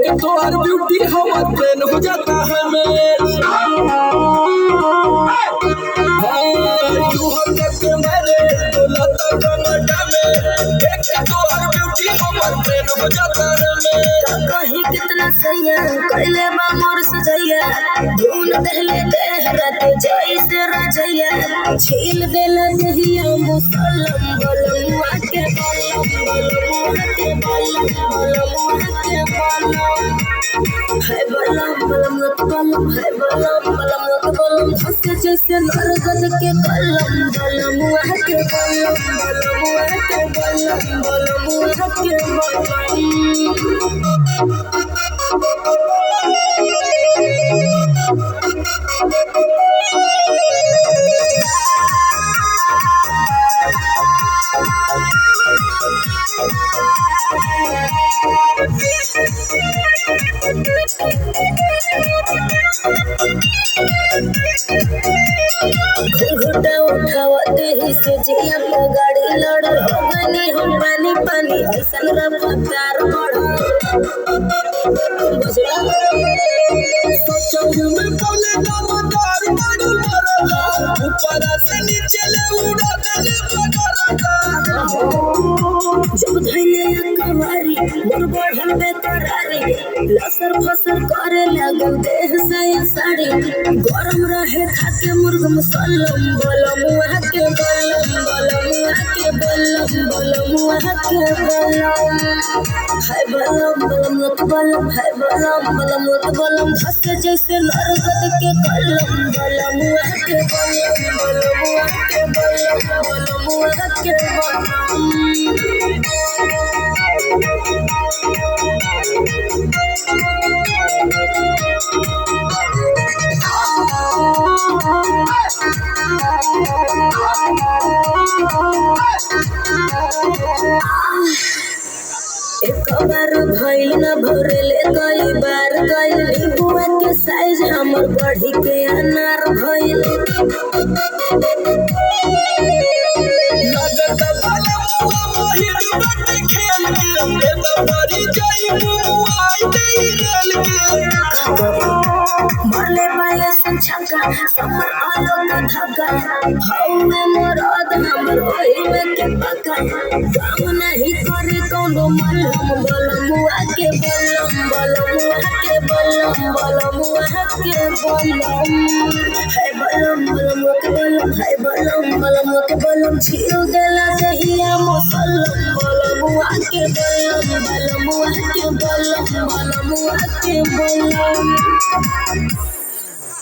के तोहर ब्यूटी हमर ट्रेन हो जाता है यू हम के मेरे बोला तो कमटा में देख के तोहर ब्यूटी हमर ट्रेन हो जाता है कहीं कितना सैया कैले बा मोर सजैया धून दहले देहरत जैसे रजैया छील देला दहिया मुसलम बलमुआ के है बलम है बलम हंसे जैसे नरगद के कलम बलमुआ के घुघुटा उठावते ही से जिया पे गाड़ी लड़ हो गनी हम पानी पानी ऐसन रफ्तार बढ़ बुझला सोचो में पौने दमदार बाडू मरला ऊपर से नीचे ले उड़ा दे पगरता जब धैले कवारी मोर बढ़ल बेकरारी लसर फसर करे लागल देह से साड़ी गरम रहे खाके मुर्ग मुसल्लम बलमुआ के बलम है बलम धसे जैसे नरगद के कलम बलमुआ के एक बार भइल न भरेले कई बार गइल नींबुआ के साइज हमर बढ़ी के अनार भइल लगत बलमुआ मोहिर बट खेल के ले तो परी जाई मुआई दे रेल के मरले पाए संछका समर आलो का धक्का हौवे मरद हमर ओही में के पका काम नहीं करे कोनो मलम बलमुआ के बलम है बलम के बलम छियो देला दहिया मुसल्लम बलमुआ के बलम